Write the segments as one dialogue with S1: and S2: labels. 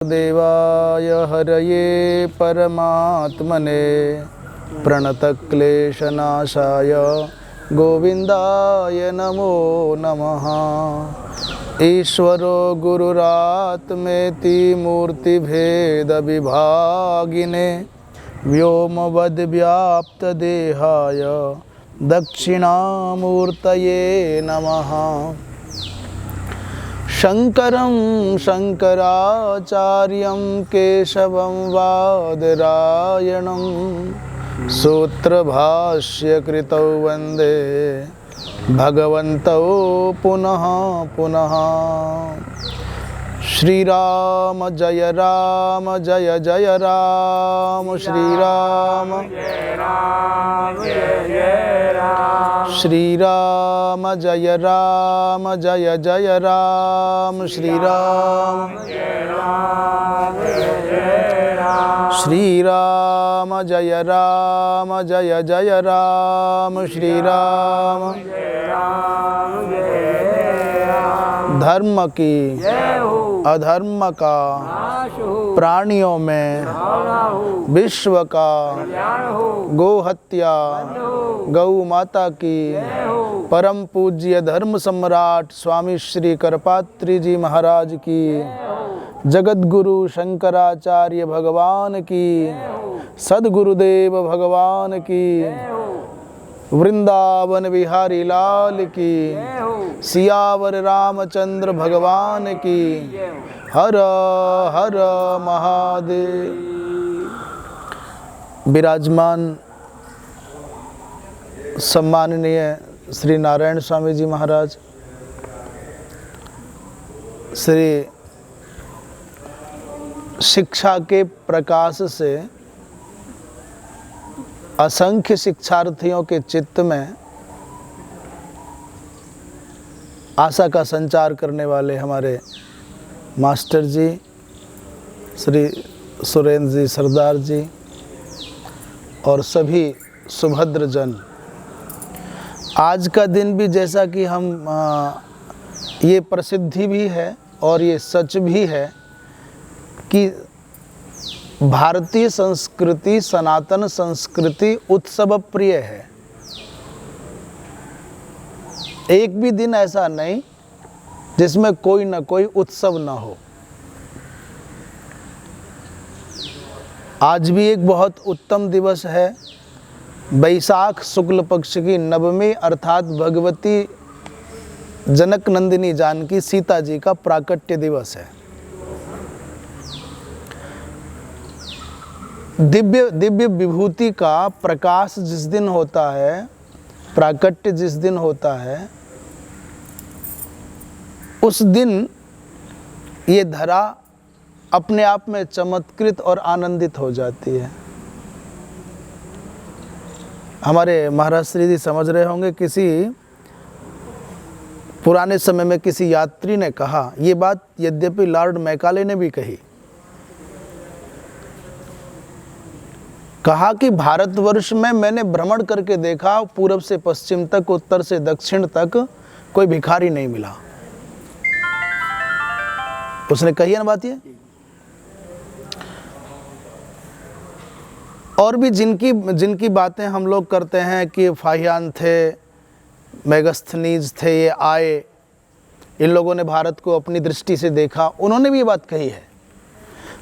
S1: देवाय हरये परमात्मने प्रणतक्लेशनाशाय गोविन्दाय नमो नमः। ईश्वरो गुरुरात्मेति मूर्तिभेदविभागिने व्योमवद्व्याप्तदेहाय दक्षिणामूर्तये नमः। शंकरं शंकराचार्यं केशवं वादरायणं सूत्रभाष्यकृतौ वन्दे भगवन्तौ पुनः पुनः। श्रीराम जय राम जय जय राम श्रीराम जय राम जय जय राम श्रीराम जय राम जय जय राम श्रीराम जय राम जय जय राम श्रीराम जय राम जय जय राम श्रीराम जय राम जय राम। धर्म की अधर्म का प्राणियों में विश्व का गौ हत्या गौ माता की परम पूज्य धर्म सम्राट स्वामी श्री करपात्री जी महाराज की जगत गुरु शंकराचार्य भगवान की सद्गुरुदेव भगवान की वृंदावन बिहारी लाल की सियावर रामचंद्र भगवान की हर हर महादेव। विराजमान सम्माननीय श्री नारायण स्वामी जी महाराज, श्री शिक्षा के प्रकाश से असंख्य शिक्षार्थियों के चित्त में आशा का संचार करने वाले हमारे मास्टर जी श्री सुरेंद्र जी सरदार जी और सभी सुभद्र जन, आज का दिन भी जैसा कि हम ये प्रसिद्धि भी है और ये सच भी है कि भारतीय संस्कृति सनातन संस्कृति उत्सव प्रिय है। एक भी दिन ऐसा नहीं जिसमें कोई न कोई उत्सव न हो। आज भी एक बहुत उत्तम दिवस है। वैशाख शुक्ल पक्ष की नवमी अर्थात भगवती जनक नंदिनी जानकी सीता जी का प्राकट्य दिवस है। दिव्य विभूति का प्रकाश जिस दिन होता है, प्राकट्य जिस दिन होता है, उस दिन ये धरा अपने आप में चमत्कृत और आनंदित हो जाती है। हमारे महाराज श्री जी समझ रहे होंगे, किसी पुराने समय में किसी यात्री ने कहा, ये बात यद्यपि लॉर्ड मैकाले ने भी कही, कहा कि भारतवर्ष में मैंने भ्रमण करके देखा, पूर्व से पश्चिम तक उत्तर से दक्षिण तक कोई भिखारी नहीं मिला। उसने कही है ना बात ये। और भी जिनकी बातें हम लोग करते हैं कि फाहियान थे, मेगस्थनीज थे, ये आए, इन लोगों ने भारत को अपनी दृष्टि से देखा, उन्होंने भी ये बात कही है।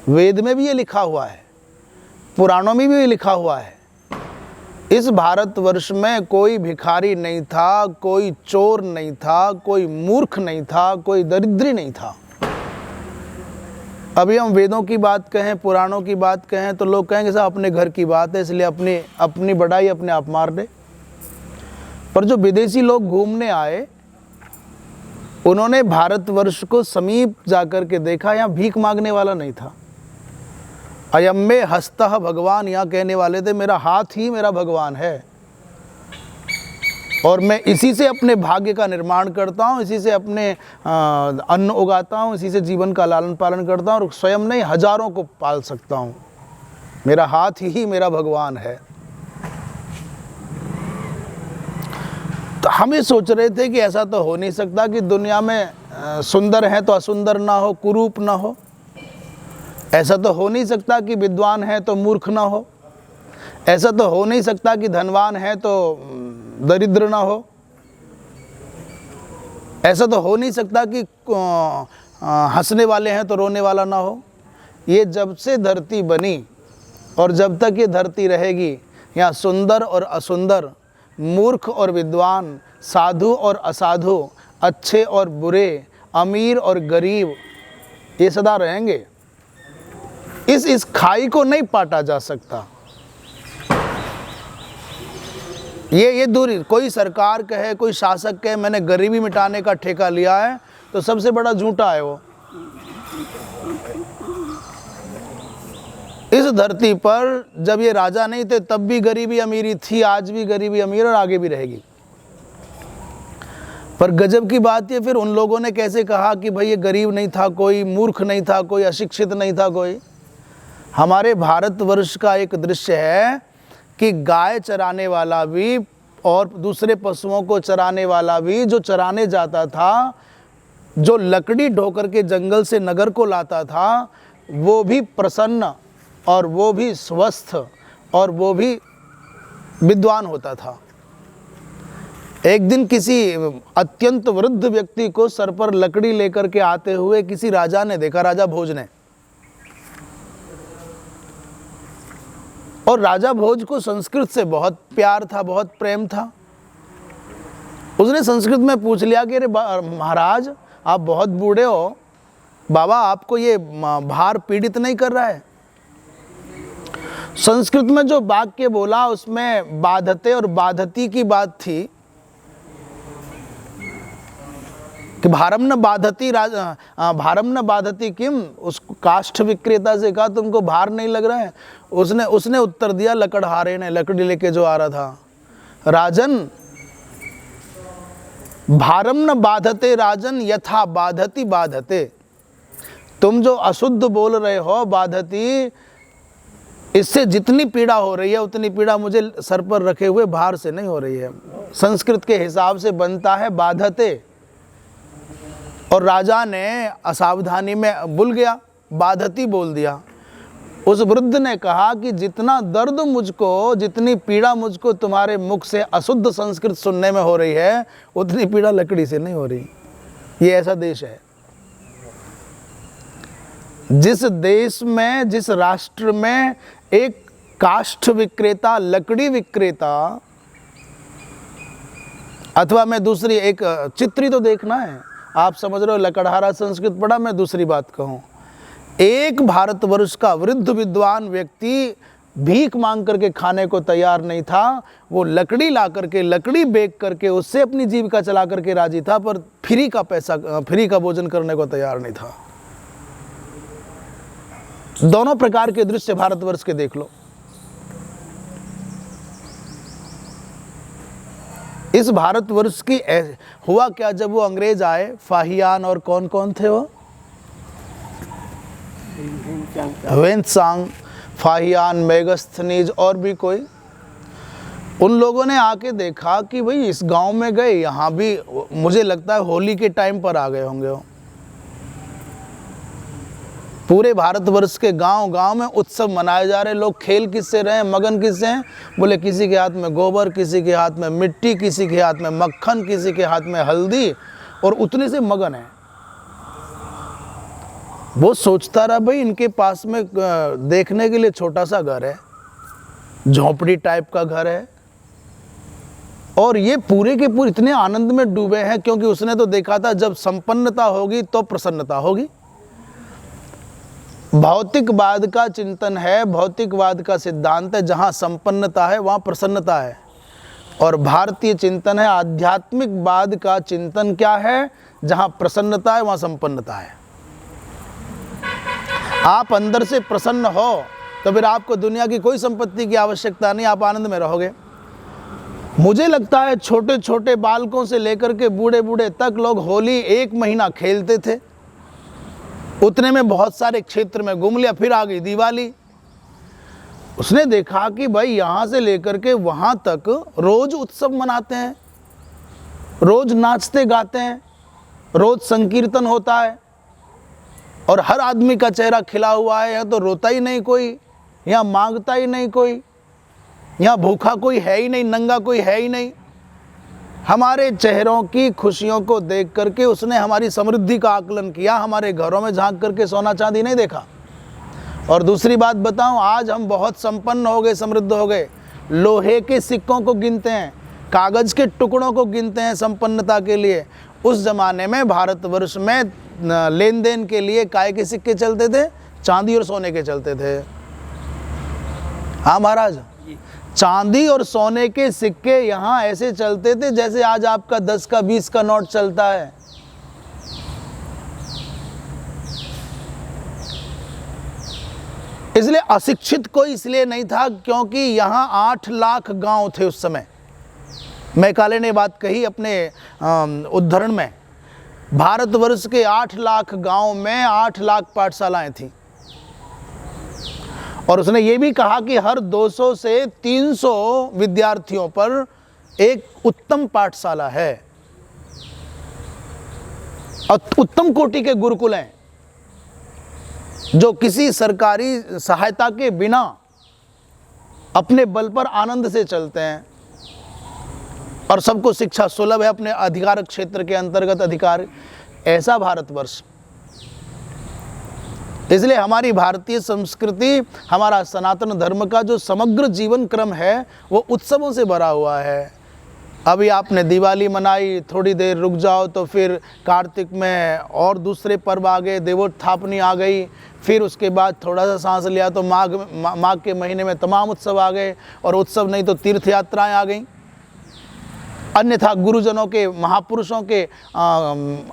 S1: वेद में भी ये लिखा हुआ है, पुराणों में भी लिखा हुआ है। इस भारतवर्ष में कोई भिखारी नहीं था, कोई चोर नहीं था, कोई मूर्ख नहीं था, कोई दरिद्री नहीं था। अभी हम वेदों की बात कहें, पुराणों की बात कहें तो लोग कहेंगे साहब अपने घर की बात है, इसलिए अपनी बढ़ाई अपने आप मार दे। पर जो विदेशी लोग घूमने आए, उन्होंने भारतवर्ष को समीप जाकर के देखा, यहाँ भीख मांगने वाला नहीं था। अयम में हस्तः भगवान, यहाँ कहने वाले थे मेरा हाथ ही मेरा भगवान है और मैं इसी से अपने भाग्य का निर्माण करता हूँ, इसी से अपने अन्न उगाता हूँ, इसी से जीवन का लालन पालन करता हूँ और स्वयं नहीं हजारों को पाल सकता हूँ। मेरा हाथ ही मेरा भगवान है। तो हम ये सोच रहे थे कि ऐसा तो हो नहीं सकता कि दुनिया में सुंदर है तो असुंदर ना हो, कुरूप ना हो। ऐसा तो हो नहीं सकता कि विद्वान है तो मूर्ख ना हो, ऐसा तो हो नहीं सकता कि धनवान है तो दरिद्र ना हो, ऐसा तो हो नहीं सकता कि हंसने वाले हैं तो रोने वाला ना हो। ये जब से धरती बनी और जब तक ये धरती रहेगी, यहाँ सुंदर और असुंदर, मूर्ख और विद्वान, साधु और असाधु, अच्छे और बुरे, अमीर और गरीब, ये सदा रहेंगे। इस खाई को नहीं पाटा जा सकता। ये दूरी, कोई सरकार कहे, कोई शासक कहे मैंने गरीबी मिटाने का ठेका लिया है, तो सबसे बड़ा झूठा है वो। इस धरती पर जब ये राजा नहीं थे तब भी गरीबी अमीरी थी, आज भी गरीबी अमीर और आगे भी रहेगी। पर गजब की बात ये, फिर उन लोगों ने कैसे कहा कि भाई ये गरीब नहीं था कोई, मूर्ख नहीं था कोई, अशिक्षित नहीं था कोई। हमारे भारतवर्ष का एक दृश्य है कि गाय चराने वाला भी और दूसरे पशुओं को चराने वाला भी, जो चराने जाता था, जो लकड़ी ढोकर के जंगल से नगर को लाता था, वो भी प्रसन्न और वो भी स्वस्थ और वो भी विद्वान होता था। एक दिन किसी अत्यंत वृद्ध व्यक्ति को सर पर लकड़ी लेकर के आते हुए किसी राजा ने देखा, राजा भोज ने। और राजा भोज को संस्कृत से बहुत प्यार था, बहुत प्रेम था। उसने संस्कृत में पूछ लिया कि अरे महाराज आप बहुत बूढ़े हो, बाबा आपको ये भार पीड़ित नहीं कर रहा है? संस्कृत में जो वाक्य बोला उसमें बाधते और बाधती की बात थी कि भारम न बाधती किम। उस काष्ठ विक्रेता से कहा तुमको भार नहीं लग रहा है? उसने उत्तर दिया, लकड़हारे ने, लकड़ी लेके जो आ रहा था, राजन भारम न बाधते राजन यथा बाधती बाधते। तुम जो अशुद्ध बोल रहे हो बाधती, इससे जितनी पीड़ा हो रही है उतनी पीड़ा मुझे सर पर रखे हुए भार से नहीं हो रही है। संस्कृत के हिसाब से बनता है बाधते। और राजा ने असावधानी में भूल गया, बाधती बोल दिया। उस वृद्ध ने कहा कि जितना दर्द मुझको, जितनी पीड़ा मुझको तुम्हारे मुख से अशुद्ध संस्कृत सुनने में हो रही है, उतनी पीड़ा लकड़ी से नहीं हो रही। ये ऐसा देश है। जिस देश में, जिस राष्ट्र में एक काष्ठ विक्रेता, लकड़ी विक्रेता, अथवा मैं दूसरी एक चित्री तो देखना है, आप समझ रहे हो लकड़हारा संस्कृत पढ़ा, मैं दूसरी बात कहूँ, एक भारतवर्ष का वृद्ध विद्वान व्यक्ति भीख मांग करके खाने को तैयार नहीं था। वो लकड़ी ला करके, लकड़ी बेच करके उससे अपनी जीविका चला करके राजी था, पर फ्री का पैसा, फ्री का भोजन करने को तैयार नहीं था। दोनों प्रकार के दृश्य भारतवर्ष के देख लो। इस भारतवर्ष की हुआ क्या जब वो अंग्रेज आए, फाहियान और कौन कौन थे वो, ह्वेन-त्सांग, फाहियान, मेगास्थनीज और भी कोई, उन लोगों ने आके देखा कि भाई इस गांव में गए, यहाँ भी मुझे लगता है होली के टाइम पर आ गए होंगे वो। पूरे भारतवर्ष के गांव गांव में उत्सव मनाए जा रहे, लोग खेल किससे रहे हैं, मगन किससे हैं? बोले किसी के हाथ में गोबर, किसी के हाथ में मिट्टी, किसी के हाथ में मक्खन, किसी के हाथ में हल्दी, और उतने से मगन है। वो सोचता रहा भाई इनके पास में देखने के लिए छोटा सा घर है, झोपड़ी टाइप का घर है, और ये पूरे के पूरे इतने आनंद में डूबे हैं, क्योंकि उसने तो देखा था जब संपन्नता होगी तो प्रसन्नता होगी। भौतिकवाद का चिंतन है, भौतिकवाद का सिद्धांत है, जहाँ संपन्नता है वहाँ प्रसन्नता है। और भारतीय चिंतन है, आध्यात्मिकवाद का चिंतन क्या है, जहाँ प्रसन्नता है वहाँ संपन्नता है। आप अंदर से प्रसन्न हो तो फिर आपको दुनिया की कोई संपत्ति की आवश्यकता नहीं, आप आनंद में रहोगे। मुझे लगता है छोटे छोटे बालकों से लेकर के बूढ़े बूढ़े तक लोग होली 1 महीना खेलते थे, उतने में बहुत सारे क्षेत्र में घूम लिया, फिर आ गई दिवाली। उसने देखा कि भाई यहाँ से लेकर के वहाँ तक रोज उत्सव मनाते हैं, रोज नाचते गाते हैं, रोज संकीर्तन होता है, और हर आदमी का चेहरा खिला हुआ है। यहाँ तो रोता ही नहीं कोई, यहाँ मांगता ही नहीं कोई, यहाँ भूखा कोई है ही नहीं, नंगा कोई है ही नहीं। हमारे चेहरों की खुशियों को देख करके उसने हमारी समृद्धि का आकलन किया, हमारे घरों में झांक करके सोना चांदी नहीं देखा। और दूसरी बात बताऊं, आज हम बहुत संपन्न हो गए, समृद्ध हो गए, लोहे के सिक्कों को गिनते हैं, कागज के टुकड़ों को गिनते हैं संपन्नता के लिए। उस जमाने में भारतवर्ष में लेन देन के लिए काय के सिक्के चलते थे? चांदी और सोने के चलते थे। हाँ महाराज, चांदी और सोने के सिक्के यहाँ ऐसे चलते थे जैसे आज आपका 10 का 20 का नोट चलता है। इसलिए अशिक्षित कोई इसलिए नहीं था क्योंकि यहाँ 8 लाख गांव थे उस समय। मैकाले ने बात कही अपने उद्धरण में, भारतवर्ष के 8 लाख गांव में 8 लाख पाठशालाएं थीं। और उसने ये भी कहा कि हर 200 से 300 विद्यार्थियों पर एक उत्तम पाठशाला है और उत्तम कोटि के गुरुकुल हैं जो किसी सरकारी सहायता के बिना अपने बल पर आनंद से चलते हैं और सबको शिक्षा सुलभ है, अपने अधिकार क्षेत्र के अंतर्गत अधिकार। ऐसा भारतवर्ष। इसलिए हमारी भारतीय संस्कृति, हमारा सनातन धर्म का जो समग्र जीवन क्रम है वो उत्सवों से भरा हुआ है। अभी आपने दिवाली मनाई, थोड़ी देर रुक जाओ तो फिर कार्तिक में और दूसरे पर्व आ गए, देवोत्थापनी आ गई, फिर उसके बाद थोड़ा सा सांस लिया तो माघ के महीने में तमाम उत्सव आ गए, और उत्सव नहीं तो तीर्थ यात्राएं आ गई। अन्यथा गुरुजनों के, महापुरुषों के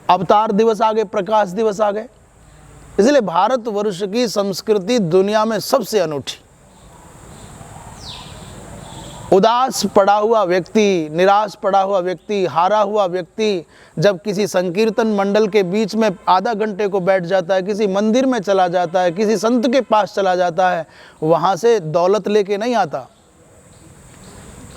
S1: अवतार दिवस आ गए, प्रकाश दिवस आ गए। इसलिए भारतवर्ष की संस्कृति दुनिया में सबसे अनूठी। उदास पड़ा हुआ व्यक्ति, निराश पड़ा हुआ व्यक्ति, हारा हुआ व्यक्ति जब किसी संकीर्तन मंडल के बीच में आधा घंटे को बैठ जाता है, किसी मंदिर में चला जाता है, किसी संत के पास चला जाता है, वहाँ से दौलत लेके नहीं आता,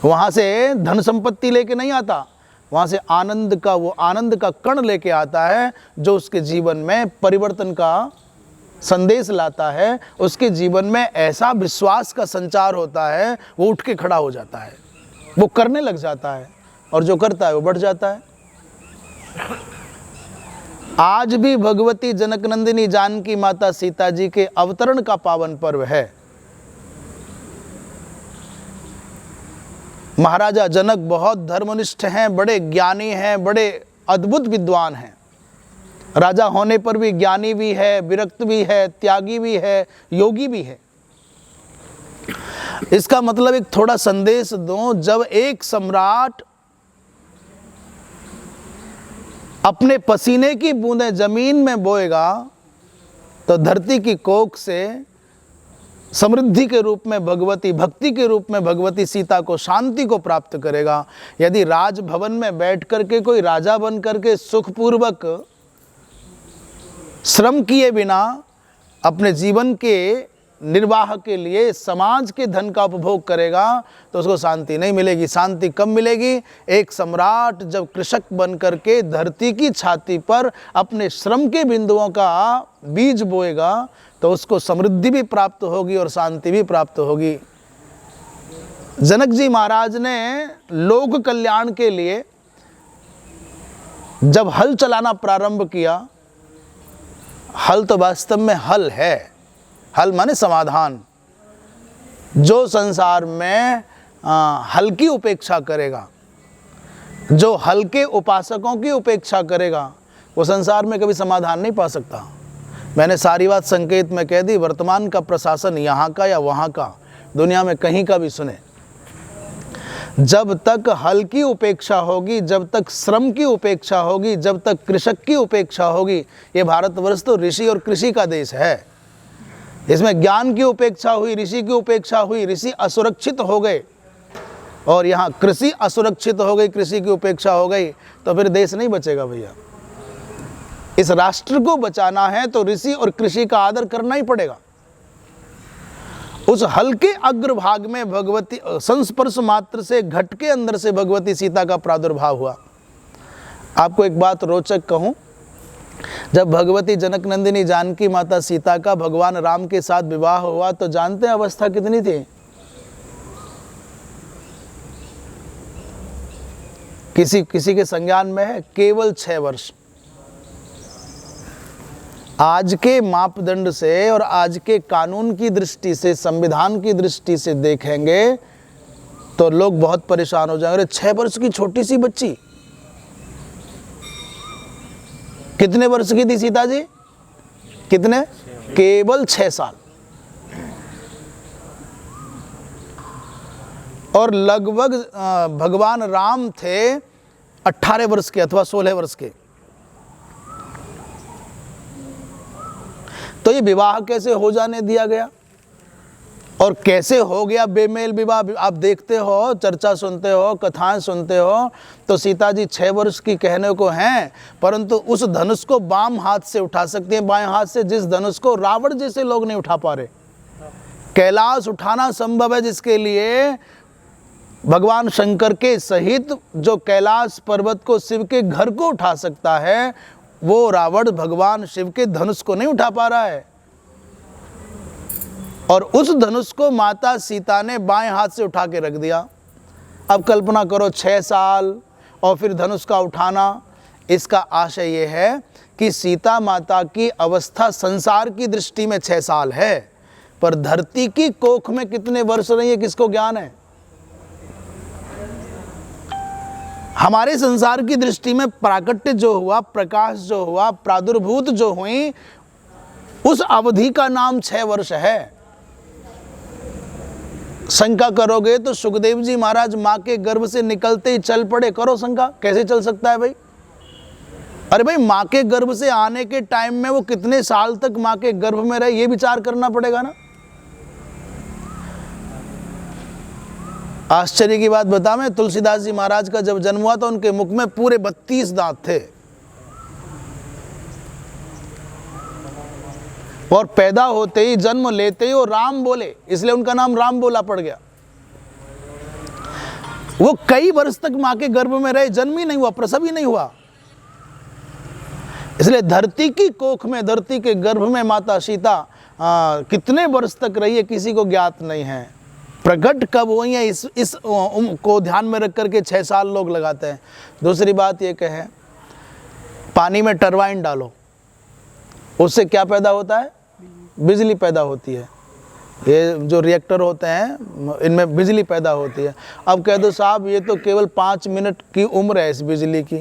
S1: वहाँ से धन संपत्ति लेके नहीं आता, वहाँ से वो आनंद का कण लेके आता है जो उसके जीवन में परिवर्तन का संदेश लाता है। उसके जीवन में ऐसा विश्वास का संचार होता है, वो उठ के खड़ा हो जाता है, वो करने लग जाता है, और जो करता है वो बढ़ जाता है। आज भी भगवती जनकनंदिनी जानकी माता सीता जी के अवतरण का पावन पर्व है। महाराजा जनक बहुत धर्मनिष्ठ हैं, बड़े ज्ञानी हैं, बड़े अद्भुत विद्वान हैं। राजा होने पर भी ज्ञानी भी है, विरक्त भी है, त्यागी भी है, योगी भी है। इसका मतलब एक थोड़ा संदेश दूं, जब एक सम्राट अपने पसीने की बूंदें जमीन में बोएगा तो धरती की कोख से समृद्धि के रूप में भगवती, भक्ति के रूप में भगवती सीता को, शांति को प्राप्त करेगा। यदि राजभवन में बैठ करके कोई राजा बन करके सुखपूर्वक श्रम किए बिना अपने जीवन के निर्वाह के लिए समाज के धन का उपभोग करेगा तो उसको शांति नहीं मिलेगी। शांति कब मिलेगी? एक सम्राट जब कृषक बन करके धरती की छाती पर अपने श्रम के बिंदुओं का बीज बोएगा तो उसको समृद्धि भी प्राप्त होगी और शांति भी प्राप्त होगी। जनक जी महाराज ने लोक कल्याण के लिए जब हल चलाना प्रारंभ किया, हल तो वास्तव में हल है, हल माने समाधान। जो संसार में हल की उपेक्षा करेगा, जो हल के उपासकों की उपेक्षा करेगा, वो संसार में कभी समाधान नहीं पा सकता। मैंने सारी बात संकेत में कह दी। वर्तमान का प्रशासन यहाँ का या वहाँ का, दुनिया में कहीं का भी सुने, जब तक हल की उपेक्षा होगी, जब तक श्रम की उपेक्षा होगी, जब तक कृषक की उपेक्षा होगी, ये भारतवर्ष तो ऋषि और कृषि का देश है। इसमें ज्ञान की उपेक्षा हुई, ऋषि की उपेक्षा हुई, ऋषि असुरक्षित हो गए, और यहाँ कृषि असुरक्षित हो गई, कृषि की उपेक्षा हो गई, तो फिर देश नहीं बचेगा भैया। इस राष्ट्र को बचाना है तो ऋषि और कृषि का आदर करना ही पड़ेगा। उस हल्के अग्रभाग में भगवती संस्पर्श मात्र से, घट के अंदर से भगवती सीता का प्रादुर्भाव हुआ। आपको एक बात रोचक कहूं, जब भगवती जनक नंदिनी जानकी माता सीता का भगवान राम के साथ विवाह हुआ तो जानते हैं अवस्था कितनी थी? किसी के संज्ञान में है केवल 6 वर्ष। आज के मापदंड से और आज के कानून की दृष्टि से, संविधान की दृष्टि से देखेंगे तो लोग बहुत परेशान हो जाएंगे। 6 वर्ष की छोटी सी बच्ची, कितने वर्ष की थी सीता जी? कितने? केवल 6 साल। और लगभग भगवान राम थे 18 वर्ष के अथवा 16 वर्ष के। तो ये विवाह कैसे हो जाने दिया गया और कैसे हो गया बेमेल विवाह? आप देखते हो, चर्चा सुनते हो, कथाएं सुनते हो तो सीता जी 6 वर्ष की कहने को हैं, परंतु उस धनुष को बाम हाथ से उठा सकती हैं, बाएं हाथ से, जिस धनुष को रावण जैसे लोग नहीं उठा पा रहे। कैलाश उठाना संभव है, जिसके लिए भगवान शंकर के सहित जो कैलाश पर्वत को, शिव के घर को उठा सकता है, वो रावण भगवान शिव के धनुष को नहीं उठा पा रहा है। और उस धनुष को माता सीता ने बाएं हाथ से उठा के रख दिया। अब कल्पना करो 6 साल और फिर धनुष का उठाना। इसका आशय ये है कि सीता माता की अवस्था संसार की दृष्टि में 6 साल है, पर धरती की कोख में कितने वर्ष रही है किसको ज्ञान है? हमारे संसार की दृष्टि में प्राकट्य जो हुआ, प्रकाश जो हुआ, प्रादुर्भूत जो हुई, उस अवधि का नाम 6 वर्ष है। शंका करोगे तो सुखदेव जी महाराज माँ के गर्भ से निकलते ही चल पड़े। करो शंका, कैसे चल सकता है भाई? अरे भाई, माँ के गर्भ से आने के टाइम में वो कितने साल तक माँ के गर्भ में रहे, ये विचार करना पड़ेगा ना। आश्चर्य की बात बता, मैं तुलसीदास जी महाराज का जब जन्म हुआ तो उनके मुख में पूरे 32 दांत थे और पैदा होते ही, जन्म लेते ही वो राम बोले, इसलिए उनका नाम राम बोला पड़ गया। वो कई वर्ष तक मां के गर्भ में रहे, जन्म ही नहीं हुआ, प्रसव ही नहीं हुआ। इसलिए धरती की कोख में, धरती के गर्भ में माता सीता कितने वर्ष तक रही है किसी को ज्ञात नहीं है। प्रकट कब हुई है इस को ध्यान में रख करके 6 साल लोग लगाते हैं। दूसरी बात ये कहे, पानी में टरबाइन डालो, उससे क्या पैदा होता है? बिजली पैदा होती है। ये जो रिएक्टर होते हैं इनमें बिजली पैदा होती है। अब कह दो साहब ये तो केवल 5 मिनट की उम्र है इस बिजली की,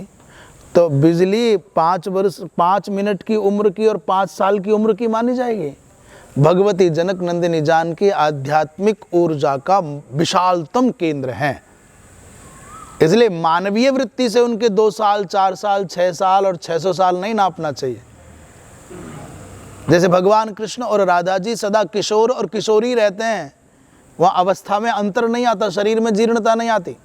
S1: तो बिजली 5 मिनट की उम्र की और 5 साल की उम्र की मानी जाएगी? भगवती जनक नंदिनी जानकी आध्यात्मिक ऊर्जा का विशालतम केंद्र है। इसलिए मानवीय वृत्ति से उनके 2 साल, 4 साल, 6 साल और 600 साल नहीं नापना चाहिए। जैसे भगवान कृष्ण और राधा जी सदा किशोर और किशोरी रहते हैं, वहाँ अवस्था में अंतर नहीं आता, शरीर में जीर्णता नहीं आती।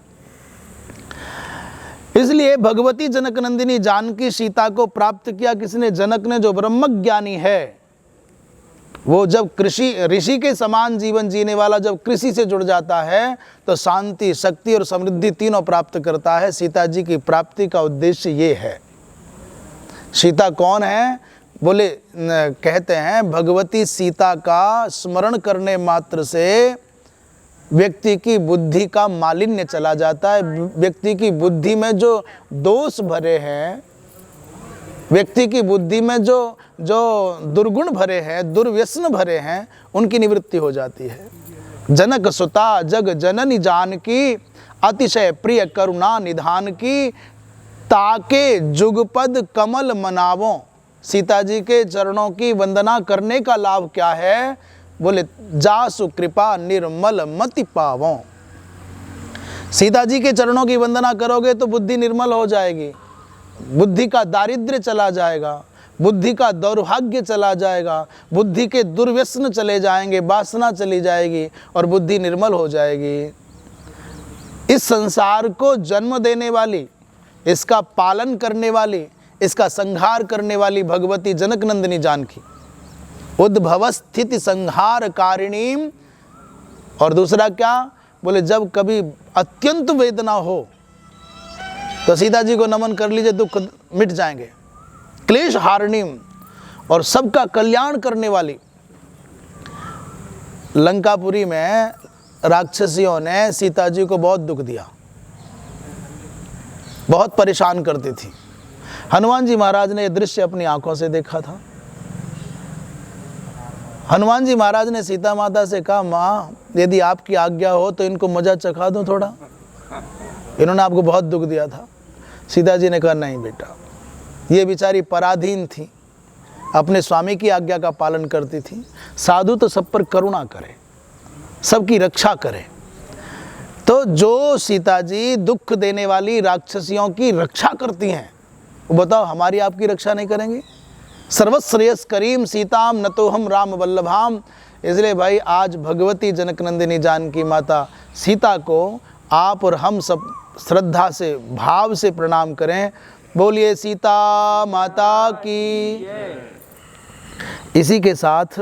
S1: इसलिए भगवती जनक नंदिनी जानकी सीता को प्राप्त किया किसने? जनक ने, जो ब्रह्मज्ञानी है। वो जब ऋषि के समान जीवन जीने वाला जब कृषि से जुड़ जाता है तो शांति, शक्ति और समृद्धि तीनों प्राप्त करता है। सीता जी की प्राप्ति का उद्देश्य ये है। सीता कौन है? बोले, कहते हैं भगवती सीता का स्मरण करने मात्र से व्यक्ति की बुद्धि का मालिन्य चला जाता है। व्यक्ति की बुद्धि में जो दोष भरे हैं, व्यक्ति की बुद्धि में जो दुर्गुण भरे हैं, दुर्व्यसन भरे हैं, उनकी निवृत्ति हो जाती है। जनक सुता जग जननी जानकी, अतिशय प्रिय करुणा निधान की, ताके जुगपद कमल मनावों। सीता जी के चरणों की वंदना करने का लाभ क्या है? बोले, जासु कृपा निर्मल मति पावों। सीता जी के चरणों की वंदना करोगे तो बुद्धि निर्मल हो जाएगी, बुद्धि का दारिद्र्य चला जाएगा, बुद्धि का दौर्भाग्य चला जाएगा, बुद्धि के दुर्व्यसन चले जाएंगे, वासना चली जाएगी और बुद्धि निर्मल हो जाएगी। इस संसार को जन्म देने वाली, इसका पालन करने वाली, इसका संहार करने वाली भगवती जनक नंदिनी जानकी, उद्भव स्थिति संहार कारिणी। और दूसरा क्या? बोले, जब कभी अत्यंत वेदना हो तो सीता जी को नमन कर लीजिए, दुख मिट जाएंगे, क्लेश हारिणीम और सबका कल्याण करने वाली। लंकापुरी में राक्षसियों ने सीता जी को बहुत दुख दिया, बहुत परेशान करती थी। हनुमान जी महाराज ने यह दृश्य अपनी आंखों से देखा था। हनुमान जी महाराज ने सीता माता से कहा, माँ यदि आपकी आज्ञा हो तो इनको मजा चखा दूं थोड़ा, इन्होंने आपको बहुत दुख दिया था। सीता जी ने कहा, नहीं बेटा, ये बेचारी पराधीन थी, अपने स्वामी की आज्ञा का पालन करती थी। साधु तो सब पर करुणा करे, सबकी रक्षा करे। तो जो सीता जी दुख देने वाली राक्षसियों की रक्षा करती हैं, वो बताओ हमारी आपकी रक्षा नहीं करेंगी? सर्वश्रेयस करीम सीताम न तो हम राम वल्लभाम। इसलिए भाई आज भगवती जनक नंदिनी जानकी माता सीता को आप और हम सब श्रद्धा से, भाव से प्रणाम करें। बोलिए सीता माता की। इसी के साथ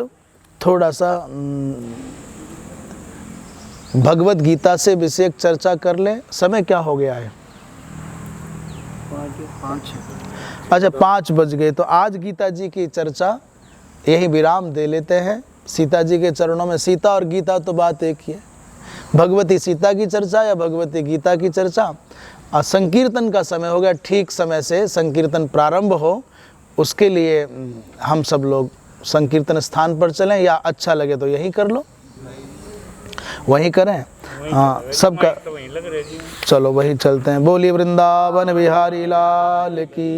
S1: थोड़ा सा भगवत गीता से विषयक चर्चा कर लें। समय क्या हो गया है?
S2: 5।
S1: अच्छा 5 बज गए। तो आज गीता जी की चर्चा यही विराम दे लेते हैं। सीता जी के चरणों में, सीता और गीता तो बात एक ही है। भगवती सीता की चर्चा या भगवती गीता की चर्चा। संकीर्तन का समय हो गया, ठीक समय से संकीर्तन प्रारंभ हो, उसके लिए हम सब लोग संकीर्तन स्थान पर चलें, या अच्छा लगे तो यही कर लो, वहीं करें। हाँ सबका, चलो वही चलते हैं। बोलिए वृंदावन बिहारी लाल की।